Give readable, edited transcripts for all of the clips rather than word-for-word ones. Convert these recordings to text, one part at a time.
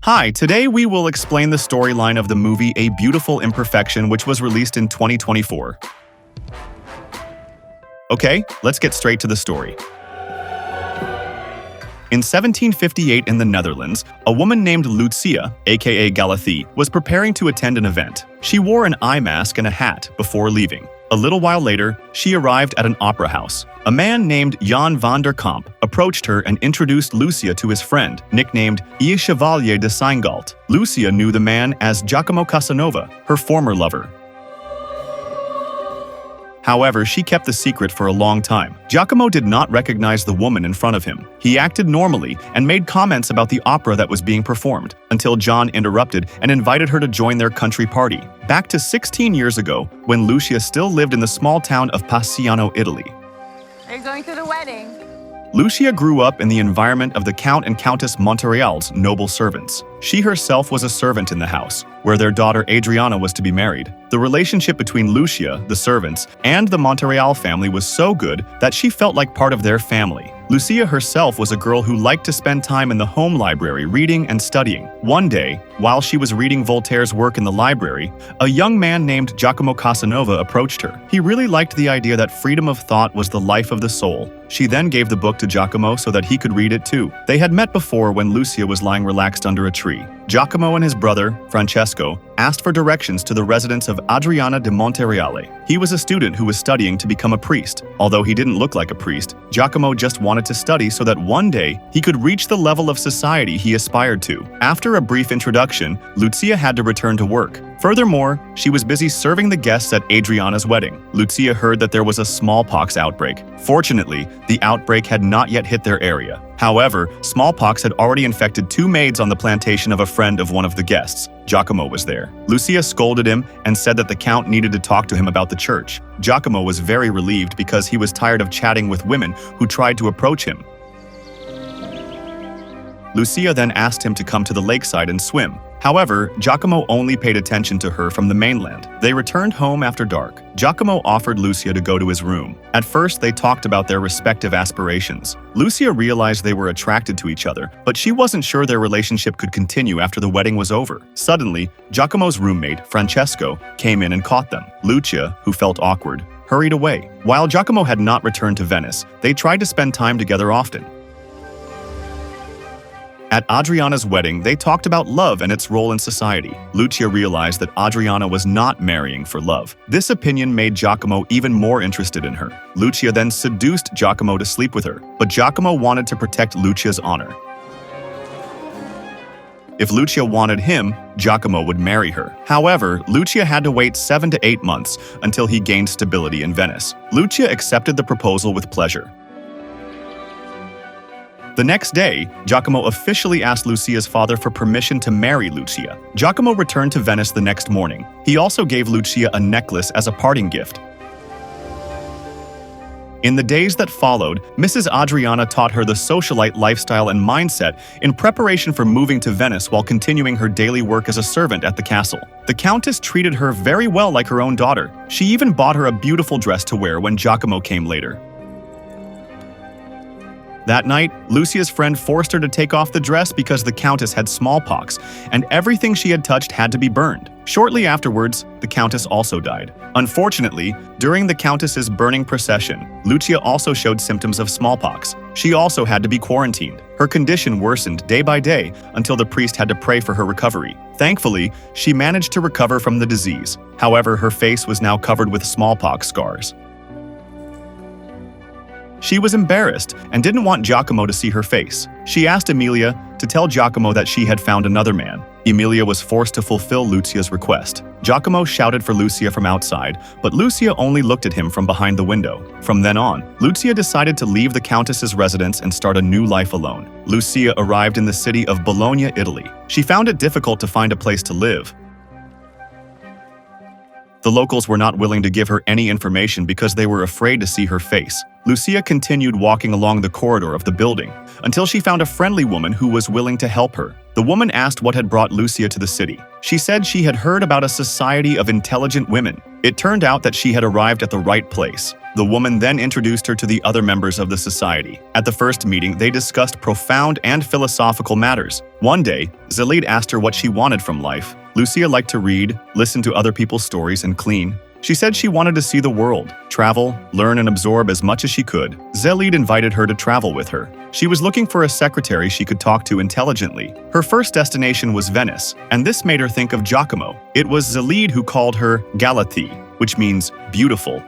Hi, today we will explain the storyline of the movie A Beautiful Imperfection, which was released in 2024. Okay, let's get straight to the story. In 1758 in the Netherlands, a woman named Lucia, aka Galathée, was preparing to attend an event. She wore an eye mask and a hat before leaving. A little while later, she arrived at an opera house. A man named Jan van der Kamp approached her and introduced Lucia to his friend, nicknamed Il Chevalier de Seingalt. Lucia knew the man as Giacomo Casanova, her former lover. However, she kept the secret for a long time. Giacomo did not recognize the woman in front of him. He acted normally and made comments about the opera that was being performed, until John interrupted and invited her to join their country party. Back to 16 years ago, when Lucia still lived in the small town of Passiano, Italy. Are you going to the wedding? Lucia grew up in the environment of the Count and Countess Monterreal's noble servants. She herself was a servant in the house, where their daughter Adriana was to be married. The relationship between Lucia, the servants, and the Monterreal family was so good that she felt like part of their family. Lucia herself was a girl who liked to spend time in the home library reading and studying. One day, while she was reading Voltaire's work in the library, a young man named Giacomo Casanova approached her. He really liked the idea that freedom of thought was the life of the soul. She then gave the book to Giacomo so that he could read it too. They had met before when Lucia was lying relaxed under a tree. Giacomo and his brother, Francesco, asked for directions to the residence of Adriana de Monterreale. He was a student who was studying to become a priest. Although he didn't look like a priest, Giacomo just wanted to study so that one day he could reach the level of society he aspired to. After a brief introduction, Lucia had to return to work. Furthermore, she was busy serving the guests at Adriana's wedding. Lucia heard that there was a smallpox outbreak. Fortunately, the outbreak had not yet hit their area. However, smallpox had already infected 2 maids on the plantation of a friend of one of the guests. Giacomo was there. Lucia scolded him and said that the Count needed to talk to him about the church. Giacomo was very relieved because he was tired of chatting with women who tried to approach him. Lucia then asked him to come to the lakeside and swim. However, Giacomo only paid attention to her from the mainland. They returned home after dark. Giacomo offered Lucia to go to his room. At first, they talked about their respective aspirations. Lucia realized they were attracted to each other, but she wasn't sure their relationship could continue after the wedding was over. Suddenly, Giacomo's roommate, Francesco, came in and caught them. Lucia, who felt awkward, hurried away. While Giacomo had not returned to Venice, they tried to spend time together often. At Adriana's wedding, they talked about love and its role in society. Lucia realized that Adriana was not marrying for love. This opinion made Giacomo even more interested in her. Lucia then seduced Giacomo to sleep with her, but Giacomo wanted to protect Lucia's honor. If Lucia wanted him, Giacomo would marry her. However, Lucia had to wait 7 to 8 months until he gained stability in Venice. Lucia accepted the proposal with pleasure. The next day, Giacomo officially asked Lucia's father for permission to marry Lucia. Giacomo returned to Venice the next morning. He also gave Lucia a necklace as a parting gift. In the days that followed, Mrs. Adriana taught her the socialite lifestyle and mindset in preparation for moving to Venice while continuing her daily work as a servant at the castle. The Countess treated her very well like her own daughter. She even bought her a beautiful dress to wear when Giacomo came later. That night, Lucia's friend forced her to take off the dress because the Countess had smallpox, and everything she had touched had to be burned. Shortly afterwards, the Countess also died. Unfortunately, during the Countess's burning procession, Lucia also showed symptoms of smallpox. She also had to be quarantined. Her condition worsened day by day until the priest had to pray for her recovery. Thankfully, she managed to recover from the disease. However, her face was now covered with smallpox scars. She was embarrassed and didn't want Giacomo to see her face. She asked Emilia to tell Giacomo that she had found another man. Emilia was forced to fulfill Lucia's request. Giacomo shouted for Lucia from outside, but Lucia only looked at him from behind the window. From then on, Lucia decided to leave the Countess's residence and start a new life alone. Lucia arrived in the city of Bologna, Italy. She found it difficult to find a place to live. The locals were not willing to give her any information because they were afraid to see her face. Lucia continued walking along the corridor of the building until she found a friendly woman who was willing to help her. The woman asked what had brought Lucia to the city. She said she had heard about a society of intelligent women. It turned out that she had arrived at the right place. The woman then introduced her to the other members of the society. At the first meeting, they discussed profound and philosophical matters. One day, Zalid asked her what she wanted from life. Lucia liked to read, listen to other people's stories, and clean. She said she wanted to see the world, travel, learn and absorb as much as she could. Zalid invited her to travel with her. She was looking for a secretary she could talk to intelligently. Her first destination was Venice, and this made her think of Giacomo. It was Zalid who called her Galathée, which means beautiful.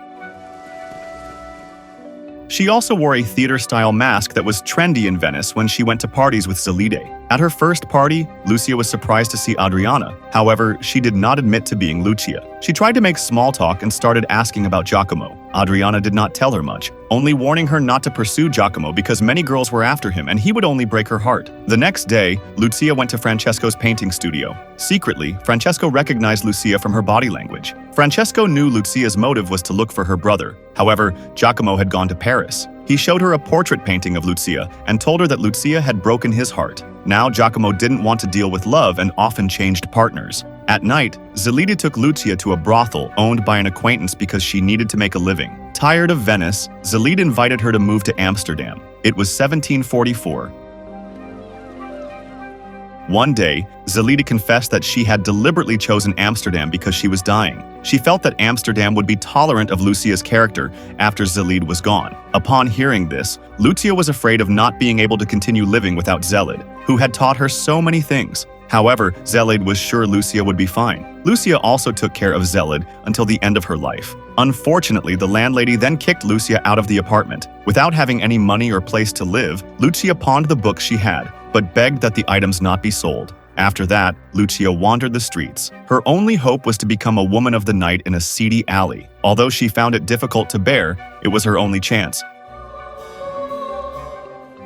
She also wore a theater-style mask that was trendy in Venice when she went to parties with Zalide. At her first party, Lucia was surprised to see Adriana. However, she did not admit to being Lucia. She tried to make small talk and started asking about Giacomo. Adriana did not tell her much, only warning her not to pursue Giacomo because many girls were after him and he would only break her heart. The next day, Lucia went to Francesco's painting studio. Secretly, Francesco recognized Lucia from her body language. Francesco knew Lucia's motive was to look for her brother. However, Giacomo had gone to Paris. He showed her a portrait painting of Lucia and told her that Lucia had broken his heart. Now Giacomo didn't want to deal with love and often changed partners. At night, Zalide took Lucia to a brothel owned by an acquaintance because she needed to make a living. Tired of Venice, Zalide invited her to move to Amsterdam. It was 1744. One day, Zalide confessed that she had deliberately chosen Amsterdam because she was dying. She felt that Amsterdam would be tolerant of Lucia's character after Zalide was gone. Upon hearing this, Lucia was afraid of not being able to continue living without Zalide, who had taught her so many things. However, Zalide was sure Lucia would be fine. Lucia also took care of Zalide until the end of her life. Unfortunately, the landlady then kicked Lucia out of the apartment. Without having any money or place to live, Lucia pawned the books she had, but begged that the items not be sold. After that, Lucia wandered the streets. Her only hope was to become a woman of the night in a seedy alley. Although she found it difficult to bear, it was her only chance.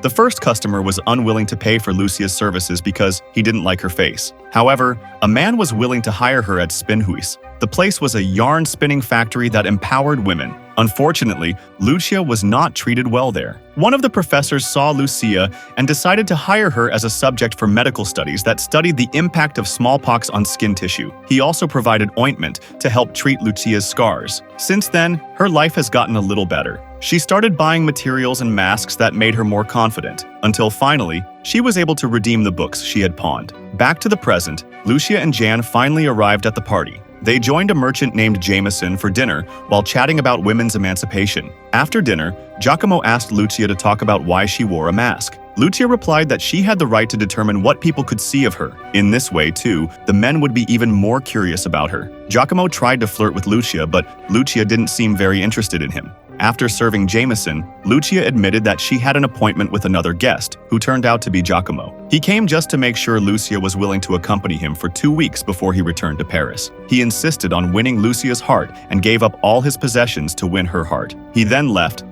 The first customer was unwilling to pay for Lucia's services because he didn't like her face. However, a man was willing to hire her at Spinhuis. The place was a yarn spinning factory that empowered women. Unfortunately, Lucia was not treated well there. One of the professors saw Lucia and decided to hire her as a subject for medical studies that studied the impact of smallpox on skin tissue. He also provided ointment to help treat Lucia's scars. Since then, her life has gotten a little better. She started buying materials and masks that made her more confident, until finally, she was able to redeem the books she had pawned. Back to the present, Lucia and Jan finally arrived at the party. They joined a merchant named Jameson for dinner while chatting about women's emancipation. After dinner, Giacomo asked Lucia to talk about why she wore a mask. Lucia replied that she had the right to determine what people could see of her. In this way, too, the men would be even more curious about her. Giacomo tried to flirt with Lucia, but Lucia didn't seem very interested in him. After serving Jameson, Lucia admitted that she had an appointment with another guest, who turned out to be Giacomo. He came just to make sure Lucia was willing to accompany him for 2 weeks before he returned to Paris. He insisted on winning Lucia's heart and gave up all his possessions to win her heart. He then left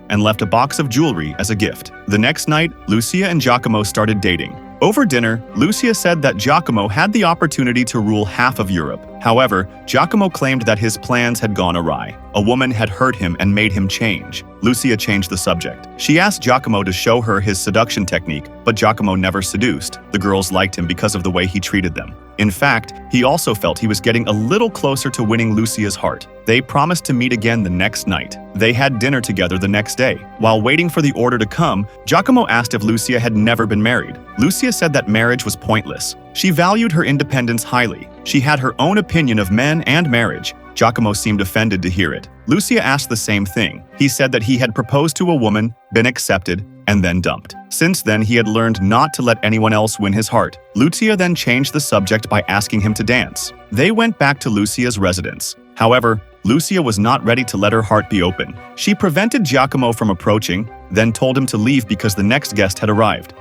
a box of jewelry as a gift. The next night, Lucia and Giacomo started dating. Over dinner, Lucia said that Giacomo had the opportunity to rule half of Europe. However, Giacomo claimed that his plans had gone awry. A woman had hurt him and made him change. Lucia changed the subject. She asked Giacomo to show her his seduction technique, but Giacomo never seduced. The girls liked him because of the way he treated them. In fact, he also felt he was getting a little closer to winning Lucia's heart. They promised to meet again the next night. They had dinner together the next day. While waiting for the order to come, Giacomo asked if Lucia had never been married. Lucia said that marriage was pointless. She valued her independence highly. She had her own opinion of men and marriage. Giacomo seemed offended to hear it. Lucia asked the same thing. He said that he had proposed to a woman, been accepted, and then dumped. Since then, he had learned not to let anyone else win his heart. Lucia then changed the subject by asking him to dance. They went back to Lucia's residence. However, Lucia was not ready to let her heart be open. She prevented Giacomo from approaching, then told him to leave because the next guest had arrived.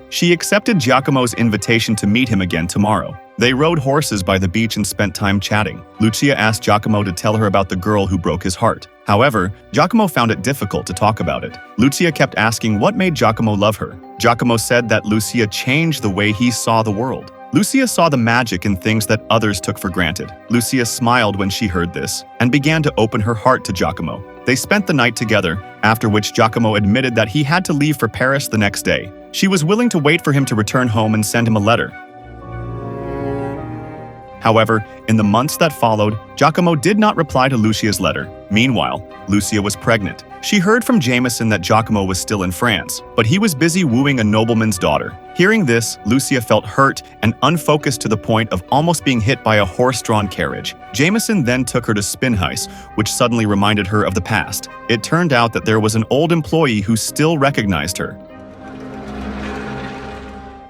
She accepted Giacomo's invitation to meet him again tomorrow. They rode horses by the beach and spent time chatting. Lucia asked Giacomo to tell her about the girl who broke his heart. However, Giacomo found it difficult to talk about it. Lucia kept asking what made Giacomo love her. Giacomo said that Lucia changed the way he saw the world. Lucia saw the magic in things that others took for granted. Lucia smiled when she heard this and began to open her heart to Giacomo. They spent the night together, after which Giacomo admitted that he had to leave for Paris the next day. She was willing to wait for him to return home and send him a letter. However, in the months that followed, Giacomo did not reply to Lucia's letter. Meanwhile, Lucia was pregnant. She heard from Jameson that Giacomo was still in France, but he was busy wooing a nobleman's daughter. Hearing this, Lucia felt hurt and unfocused to the point of almost being hit by a horse-drawn carriage. Jameson then took her to Spinhuis, which suddenly reminded her of the past. It turned out that there was an old employee who still recognized her.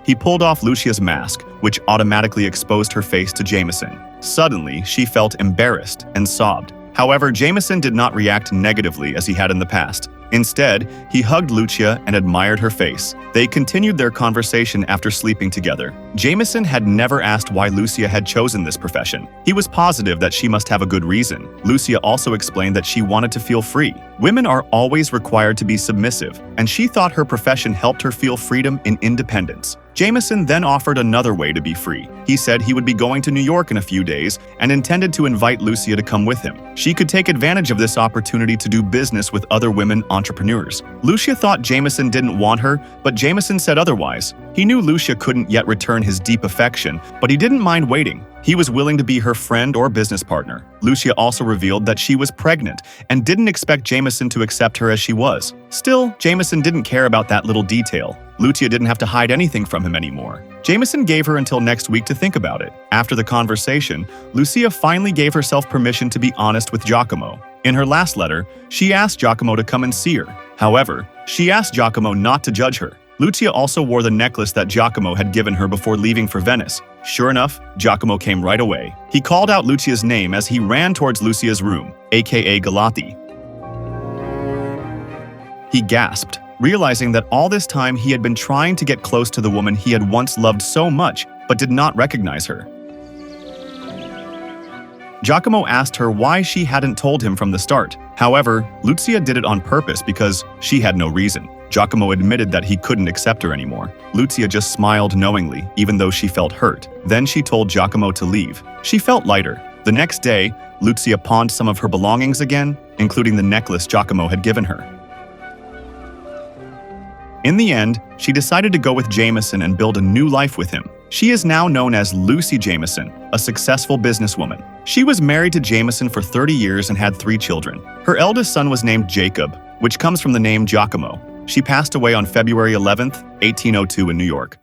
He pulled off Lucia's mask, which automatically exposed her face to Jameson. Suddenly, she felt embarrassed and sobbed. However, Jameson did not react negatively as he had in the past. Instead, he hugged Lucia and admired her face. They continued their conversation after sleeping together. Jameson had never asked why Lucia had chosen this profession. He was positive that she must have a good reason. Lucia also explained that she wanted to feel free. Women are always required to be submissive, and she thought her profession helped her feel freedom and independence. Jameson then offered another way to be free. He said he would be going to New York in a few days and intended to invite Lucia to come with him. She could take advantage of this opportunity to do business with other women entrepreneurs. Lucia thought Jameson didn't want her, but Jameson said otherwise. He knew Lucia couldn't yet return his deep affection, but he didn't mind waiting. He was willing to be her friend or business partner. Lucia also revealed that she was pregnant and didn't expect Jameson to accept her as she was. Still, Jameson didn't care about that little detail. Lucia didn't have to hide anything from him anymore. Jameson gave her until next week to think about it. After the conversation, Lucia finally gave herself permission to be honest with Giacomo. In her last letter, she asked Giacomo to come and see her. However, she asked Giacomo not to judge her. Lucia also wore the necklace that Giacomo had given her before leaving for Venice. Sure enough, Giacomo came right away. He called out Lucia's name as he ran towards Lucia's room, aka Galathée. He gasped, realizing that all this time he had been trying to get close to the woman he had once loved so much, but did not recognize her. Giacomo asked her why she hadn't told him from the start. However, Lucia did it on purpose because she had no reason. Giacomo admitted that he couldn't accept her anymore. Lucia just smiled knowingly, even though she felt hurt. Then she told Giacomo to leave. She felt lighter. The next day, Lucia pawned some of her belongings again, including the necklace Giacomo had given her. In the end, she decided to go with Jameson and build a new life with him. She is now known as Lucy Jameson, a successful businesswoman. She was married to Jameson for 30 years and had 3 children. Her eldest son was named Jacob, which comes from the name Giacomo. She passed away on February 11, 1802 in New York.